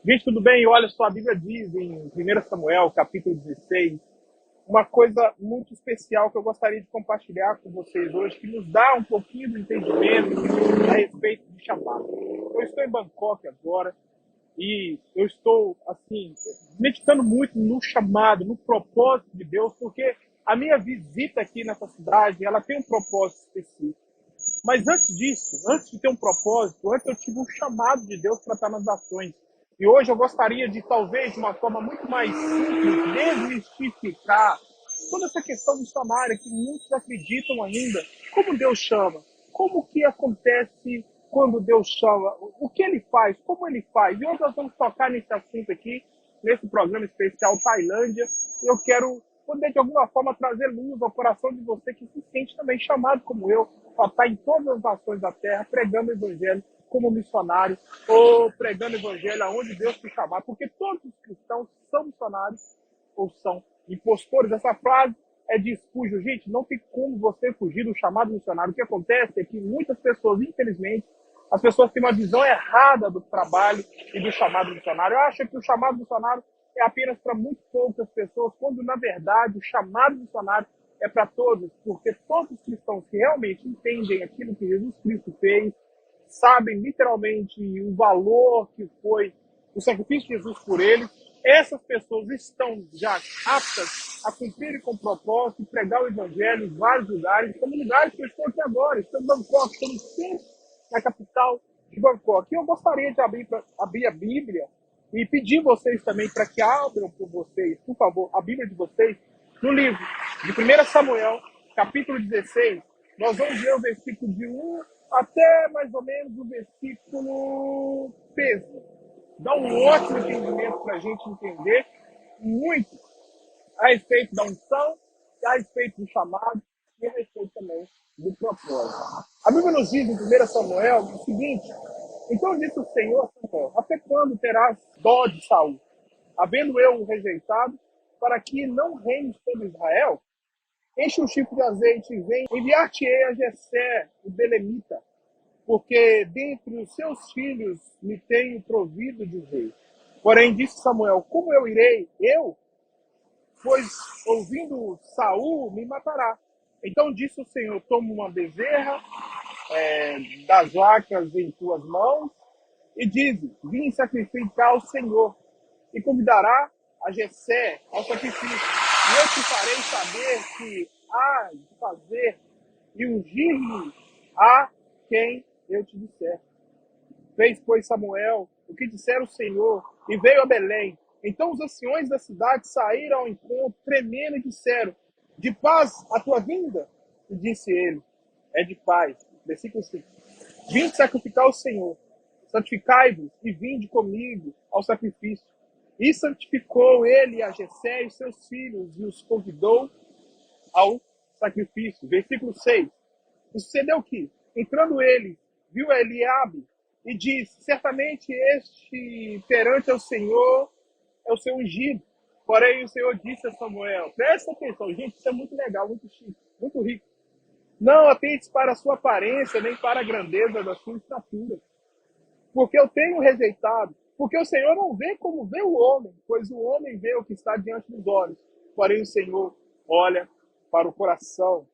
Gente, tudo bem? Olha só, a Bíblia diz em 1 Samuel, capítulo 16, uma coisa muito especial que eu gostaria de compartilhar com vocês hoje, que nos dá um pouquinho de entendimento a respeito de chamado. Eu estou em Bangkok agora e eu estou, assim, meditando muito no chamado, no propósito de Deus, porque a minha visita aqui nessa cidade, ela tem um propósito específico. Mas antes disso, antes de ter um propósito, antes eu tive um chamado de Deus para estar nas ações. E hoje eu gostaria de, talvez, de uma forma muito mais simples, desmistificar toda essa questão missionária que muitos acreditam ainda. Como Deus chama? Como que acontece quando Deus chama? O que Ele faz? Como Ele faz? E hoje nós vamos tocar nesse assunto aqui, nesse programa especial Tailândia. E eu quero poder, de alguma forma, trazer luz ao coração de você que se sente também chamado como eu, a estar em todas as nações da terra, pregando o evangelho como missionário, ou pregando o evangelho aonde Deus te chamar, porque todos os cristãos são missionários ou são impostores. Essa frase é de Spurgeon. Gente, não tem como você fugir do chamado missionário. O que acontece é que muitas pessoas, infelizmente, as pessoas têm uma visão errada do trabalho e do chamado missionário. Eu acho que o chamado missionário é apenas para muito poucas pessoas, quando na verdade o chamado missionário é para todos, porque todos os cristãos que realmente entendem aquilo que Jesus Cristo fez, sabem literalmente o valor que foi o sacrifício de Jesus por eles, essas pessoas estão já aptas a cumprirem com o propósito de pregar o evangelho em vários lugares, como lugares que eu estou aqui agora. Estou em Bangkok, estamos sempre na capital de Bangkok. E eu gostaria de abrir a Bíblia e pedir vocês também para que abram por vocês, por favor, a Bíblia de vocês, no livro de 1 Samuel, capítulo 16. Nós vamos ver o versículo de 1 até mais ou menos o versículo 13. Dá um ótimo entendimento para a gente entender muito a respeito da unção, a respeito do chamado e a respeito também do propósito. A Bíblia nos diz em 1 Samuel o seguinte: então disse o Senhor a Samuel: até quando terás dó de Saul, havendo eu o rejeitado, para que não reine sobre Israel? Enche o chico de azeite e vem, enviar-te-ei a Jessé, o belemita, porque dentre os seus filhos me tenho provido de rei. Porém disse Samuel: como eu irei? Eu? Pois ouvindo Saul me matará. Então disse o Senhor: toma uma bezerra das vacas em tuas mãos e diz: vim sacrificar ao Senhor, e convidará a Jessé ao sacrifício. E eu te farei saber que há de fazer e ungir-me a quem eu te disser. Fez, pois, Samuel o que dissera o Senhor, e veio a Belém. Então os anciões da cidade saíram ao encontro, tremendo, e disseram: de paz a tua vinda? E disse ele: é de paz. Versículo 5. Vinde sacrificar ao Senhor. Santificai-vos e vinde comigo ao sacrifício. E santificou ele a Jessé e seus filhos, e os convidou ao sacrifício. Versículo 6. E sucedeu que, entrando ele, viu Eliabe e disse: certamente este perante o Senhor é o seu ungido. Porém, o Senhor disse a Samuel: presta atenção, gente, isso é muito legal, muito chique, muito rico. Não atentes para a sua aparência, nem para a grandeza da sua estatura, porque eu tenho rejeitado. Porque o Senhor não vê como vê o homem, pois o homem vê o que está diante dos olhos. Porém, o Senhor olha para o coração.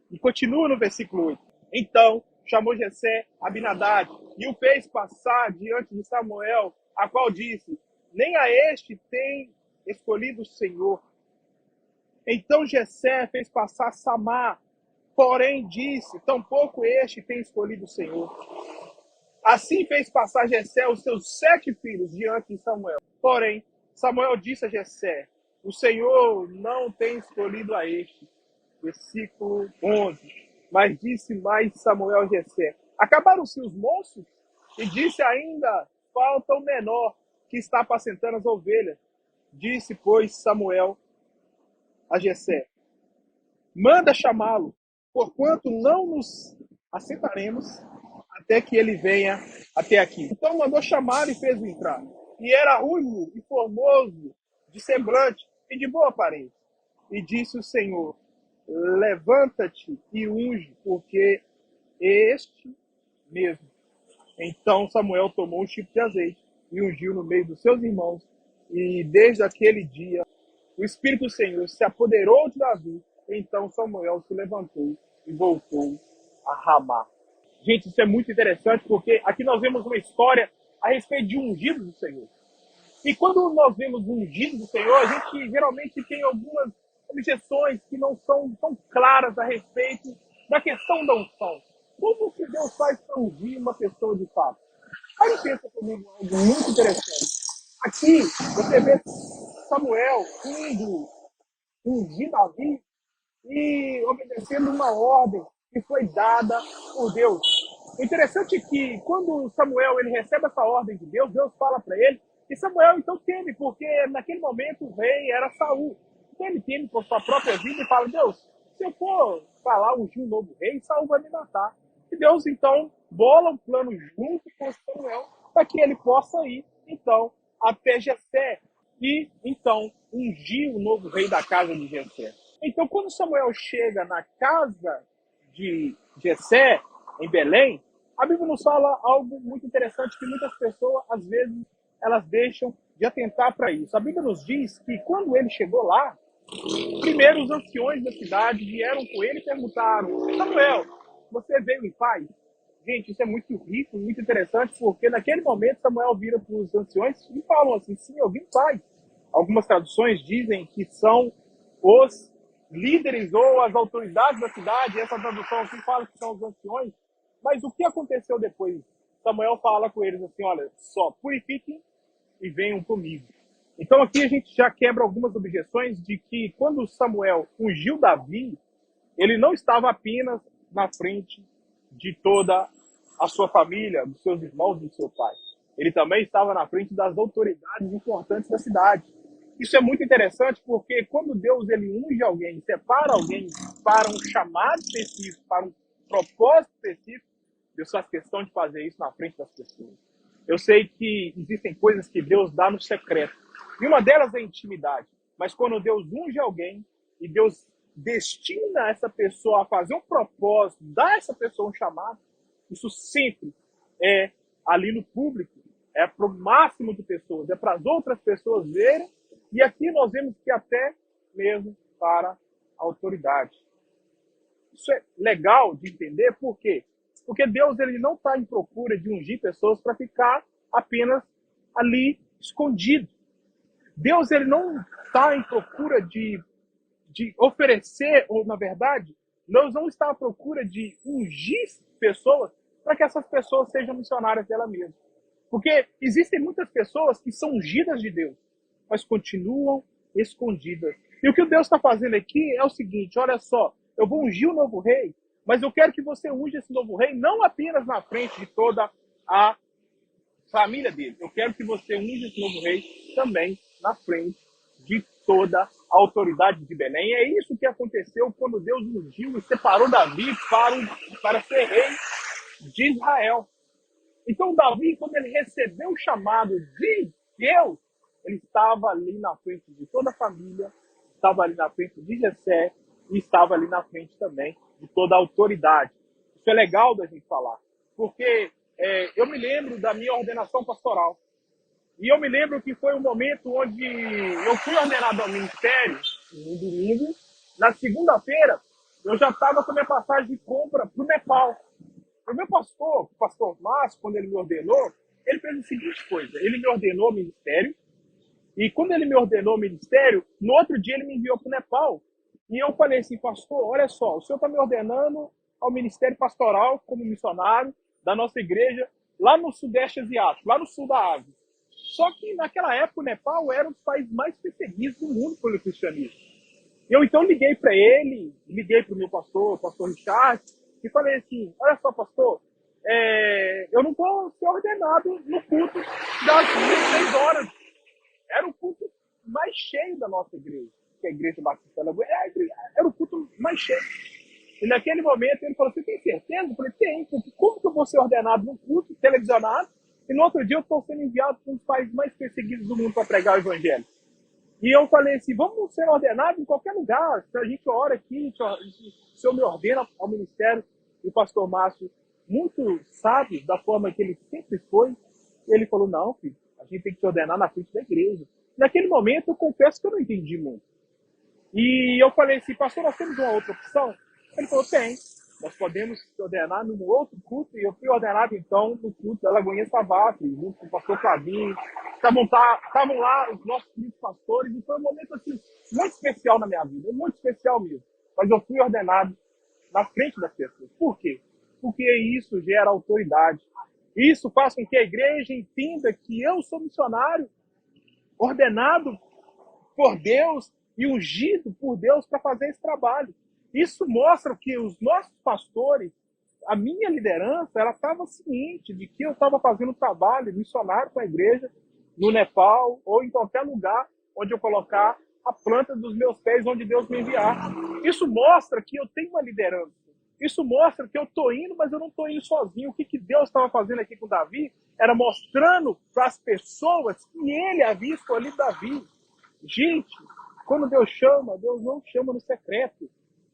E continua no versículo 8. Então chamou Jessé Abinadad e o fez passar diante de Samuel, a qual disse: nem a este tem escolhido o Senhor. Então Jessé fez passar Samar, porém disse: tampouco este tem escolhido o Senhor. Assim fez passar Jessé os seus 7 filhos diante de Samuel. Porém, Samuel disse a Jessé: o Senhor não tem escolhido a este. Versículo 11. Mas disse mais Samuel a Jessé: acabaram-se os moços? E disse ainda: falta o menor, que está apacentando as ovelhas. Disse, pois, Samuel a Jessé: manda chamá-lo, porquanto não nos assentaremos até que ele venha até aqui. Então mandou chamar e fez-o entrar. E era ruivo e formoso, de semblante e de boa aparência. E disse o Senhor: levanta-te e unge, porque este mesmo. Então Samuel tomou um chico de azeite e ungiu no meio dos seus irmãos. E desde aquele dia, o Espírito do Senhor se apoderou de Davi. Então Samuel se levantou e voltou a Ramá. Gente, isso é muito interessante, porque aqui nós vemos uma história a respeito de ungido do Senhor. E quando nós vemos o ungido do Senhor, a gente geralmente tem algumas objeções que não são tão claras a respeito da questão da unção. Como que Deus faz para ungir uma pessoa de fato? Aí pensa comigo algo muito interessante. Aqui você vê Samuel indo ungir Davi e obedecendo uma ordem que foi dada por Deus. O interessante é que quando Samuel ele recebe essa ordem de Deus, Deus fala para ele, e Samuel então teme, porque naquele momento o rei era Saul. Então ele teme por sua própria vida e fala, Deus, se eu for falar ungir um novo rei, Saul vai me matar. E Deus então bola um plano junto com Samuel para que ele possa ir então até Jessé e então ungir o novo rei da casa de Jessé. Então quando Samuel chega na casa de Jessé, em Belém, a Bíblia nos fala algo muito interessante que muitas pessoas, às vezes, elas deixam de atentar para isso. A Bíblia nos diz que quando ele chegou lá, primeiro os anciões da cidade vieram com ele e perguntaram, Samuel, você veio em paz? Gente, isso é muito rico, muito interessante, porque naquele momento Samuel vira para os anciões e falam assim, sim, eu vim em paz. Algumas traduções dizem que são os líderes ou as autoridades da cidade, essa tradução aqui fala que são os anciões, mas o que aconteceu depois? Samuel fala com eles assim, olha, só purifiquem e venham comigo. Então aqui a gente já quebra algumas objeções de que quando Samuel ungiu Davi, ele não estava apenas na frente de toda a sua família, dos seus irmãos e do seu pai. Ele também estava na frente das autoridades importantes da cidade. Isso é muito interessante porque quando Deus ele unge alguém, separa alguém para um chamado específico, para um propósito específico, Deus faz questão de fazer isso na frente das pessoas. Eu sei que existem coisas que Deus dá no secreto. E uma delas é a intimidade. Mas quando Deus unge alguém e Deus destina essa pessoa a fazer um propósito, dá a essa pessoa um chamado, isso sempre é ali no público, é para o máximo de pessoas, é para as outras pessoas verem, e aqui nós vemos que até mesmo para a autoridade. Isso é legal de entender, por quê? Porque Deus ele não está em procura de ungir pessoas para ficar apenas ali escondido. Deus ele não está em procura de oferecer, ou na verdade, Deus não está à procura de ungir pessoas para que essas pessoas sejam missionárias dela mesma. Porque existem muitas pessoas que são ungidas de Deus, mas continuam escondidas. E o que Deus está fazendo aqui é o seguinte, olha só, eu vou ungir o novo rei, mas eu quero que você unja esse novo rei não apenas na frente de toda a família dele. Eu quero que você unja esse novo rei também na frente de toda a autoridade de Belém. E é isso que aconteceu quando Deus ungiu e separou Davi para ser rei de Israel. Então Davi, quando ele recebeu o chamado de Deus, ele estava ali na frente de toda a família, estava ali na frente de Jessé e estava ali na frente também de toda a autoridade. Isso é legal da gente falar, porque eu me lembro da minha ordenação pastoral. E eu me lembro que foi um momento onde eu fui ordenado ao ministério, no domingo. Na segunda-feira, eu já estava com a minha passagem de compra para o Nepal. O meu pastor, o pastor Márcio, quando ele me ordenou, ele fez a seguinte coisa. Ele me ordenou ao ministério. E quando ele me ordenou ao ministério, no outro dia ele me enviou para o Nepal. E eu falei assim, pastor, olha só, o senhor está me ordenando ao ministério pastoral como missionário da nossa igreja lá no Sudeste Asiático, lá no sul da Ásia. Só que naquela época o Nepal era um dos países mais perseguidos do mundo pelo cristianismo. Eu então liguei para ele, liguei para o meu pastor, o pastor Richard, e falei assim, olha só pastor, eu não vou ser ordenado no culto das 16 horas. Era o culto mais cheio da nossa igreja, que é a Igreja Batista Lagoa, era o culto mais cheio. E naquele momento ele falou, você tem certeza? Eu falei, tem, porque como que eu vou ser ordenado num culto televisionado e no outro dia eu estou sendo enviado para um dos países mais perseguidos do mundo para pregar o evangelho? E eu falei assim, vamos ser ordenados em qualquer lugar, se a gente ora aqui, o senhor me ordena ao ministério. E o pastor Márcio, muito sábio, da forma que ele sempre foi, ele falou, não, filho, a A gente tem que se ordenar na frente da igreja. Naquele momento, eu confesso que eu não entendi muito. E eu falei assim, pastor, nós temos uma outra opção? Ele falou, tem. Nós podemos se ordenar num outro culto. E eu fui ordenado, então, no culto da Lagoinha Savassi, junto com o pastor Flavinho. Estavam lá os nossos queridos pastores. E foi um momento, assim, muito especial na minha vida. Muito especial mesmo. Mas eu fui ordenado na frente das pessoas. Por quê? Porque isso gera autoridade. Isso faz com que a igreja entenda que eu sou missionário, ordenado por Deus e ungido por Deus para fazer esse trabalho. Isso mostra que os nossos pastores, a minha liderança, ela estava ciente de que eu estava fazendo trabalho missionário com a igreja no Nepal ou em qualquer lugar onde eu colocar a planta dos meus pés, onde Deus me enviar. Isso mostra que eu tenho uma liderança. Isso mostra que eu estou indo, mas eu não estou indo sozinho. O que Deus estava fazendo aqui com Davi era mostrando para as pessoas que ele havia escolhido Davi. Gente, quando Deus chama, Deus não chama no secreto.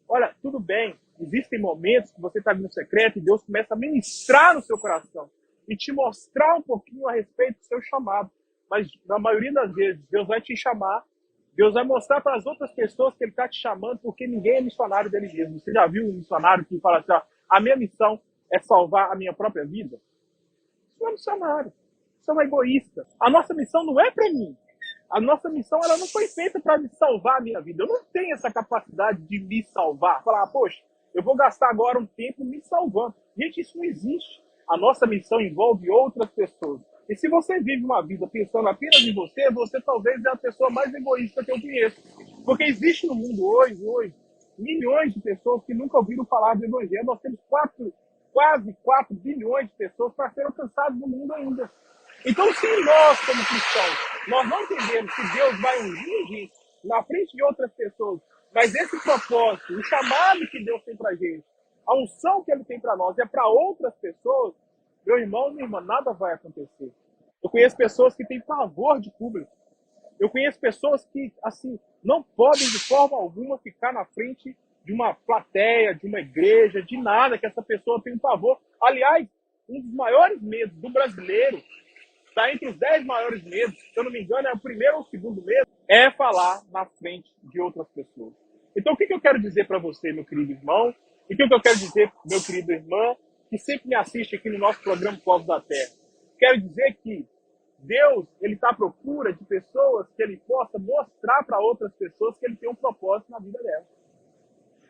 Olha, tudo bem, existem momentos que você está no secreto e Deus começa a ministrar no seu coração e te mostrar um pouquinho a respeito do seu chamado. Mas, na maioria das vezes, Deus vai te chamar, Deus vai mostrar para as outras pessoas que Ele está te chamando, porque ninguém é missionário dele mesmo. Você já viu um missionário que fala assim, ó, a minha missão é salvar a minha própria vida? Isso não é missionário, isso é um egoísta. A nossa missão não é para mim. A nossa missão ela não foi feita para me salvar a minha vida. Eu não tenho essa capacidade de me salvar. Falar, poxa, eu vou gastar agora um tempo me salvando. Gente, isso não existe. A nossa missão envolve outras pessoas. E se você vive uma vida pensando apenas em você, você talvez é a pessoa mais egoísta que eu conheço. Porque existe no mundo hoje milhões de pessoas que nunca ouviram falar do Evangelho. Nós temos quase 4 bilhões de pessoas para serem alcançadas no mundo ainda. Então, se nós, como cristãos, nós não entendemos que Deus vai ungir a gente na frente de outras pessoas, mas esse propósito, o chamado que Deus tem pra gente, a unção que Ele tem para nós é para outras pessoas, meu irmão, minha irmã, nada vai acontecer. Eu conheço pessoas que têm pavor de público. Eu conheço pessoas que, assim, não podem de forma alguma ficar na frente de uma plateia, de uma igreja, de nada, que essa pessoa tem um pavor. Aliás, um dos maiores medos do brasileiro está entre os 10 maiores medos, se eu não me engano, é o primeiro ou o segundo medo, é falar na frente de outras pessoas. Então, o que eu quero dizer para você, meu querido irmão, e o que eu quero dizer, meu querido irmã, que sempre me assiste aqui no nosso programa Povos da Terra? Quero dizer que Deus, Ele está à procura de pessoas que Ele possa mostrar para outras pessoas que Ele tem um propósito na vida delas.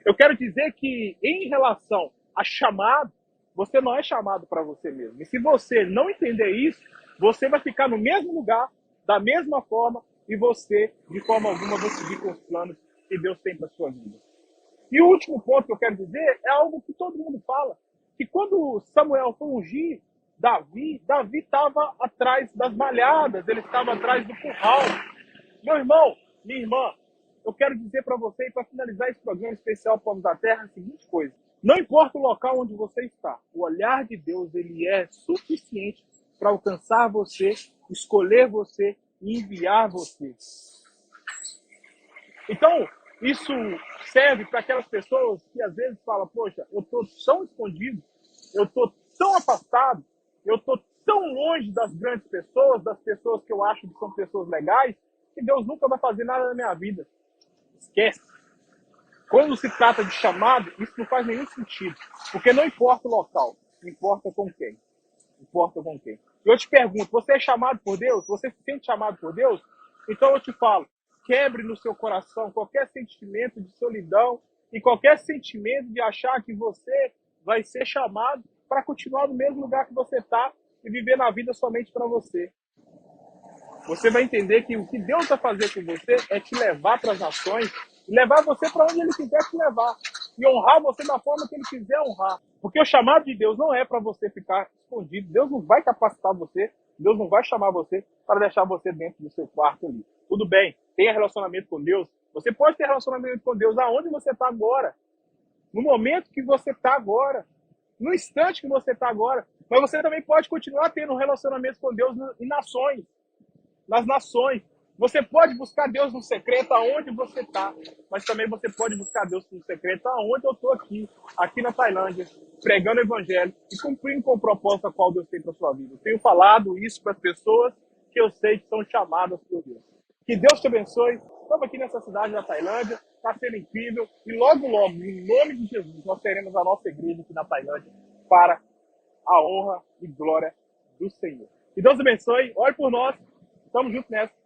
Eu quero dizer que, em relação a chamado, você não é chamado para você mesmo. E se você não entender isso, você vai ficar no mesmo lugar, da mesma forma, e você, de forma alguma, vai seguir com os planos que Deus tem para sua vida. E o último ponto que eu quero dizer é algo que todo mundo fala, que quando Samuel foi ungir Davi estava atrás das malhadas, ele estava atrás do curral. Meu irmão, minha irmã, eu quero dizer para você, e para finalizar esse programa especial Povos da Terra, a seguinte coisa. Não importa o local onde você está, o olhar de Deus ele é suficiente para alcançar você, escolher você e enviar você. Então, isso serve para aquelas pessoas que às vezes falam, poxa, eu estou tão escondido, eu estou tão afastado, eu estou tão longe das grandes pessoas, das pessoas que eu acho que são pessoas legais, que Deus nunca vai fazer nada na minha vida. Esquece. Quando se trata de chamado, isso não faz nenhum sentido. Porque não importa o local, importa com quem. Importa com quem. Eu te pergunto, você é chamado por Deus? Você se sente chamado por Deus? Então eu te falo, quebre no seu coração qualquer sentimento de solidão e qualquer sentimento de achar que você vai ser chamado para continuar no mesmo lugar que você está e viver na vida somente para você. Você vai entender que o que Deus vai fazer com você é te levar para as nações, levar você para onde Ele quiser te levar e honrar você da forma que Ele quiser honrar. Porque o chamado de Deus não é para você ficar escondido. Deus não vai capacitar você, Deus não vai chamar você para deixar você dentro do seu quarto ali. Tudo bem, tenha relacionamento com Deus. Você pode ter relacionamento com Deus aonde você está agora, no momento que você está agora, no instante que você está agora. Mas você também pode continuar tendo um relacionamento com Deus em nações. Nas nações. Você pode buscar Deus no secreto aonde você está, mas também você pode buscar Deus no secreto aonde eu estou aqui na Tailândia, pregando o evangelho e cumprindo com o propósito a qual Deus tem para sua vida. Eu tenho falado isso para as pessoas que eu sei que são chamadas por Deus. Que Deus te abençoe. Estamos aqui nessa cidade da Tailândia, está sendo incrível. E logo, logo, em nome de Jesus, nós teremos a nossa igreja aqui na Tailândia para a honra e glória do Senhor. Que Deus abençoe. Olhe por nós. Estamos juntos nessa.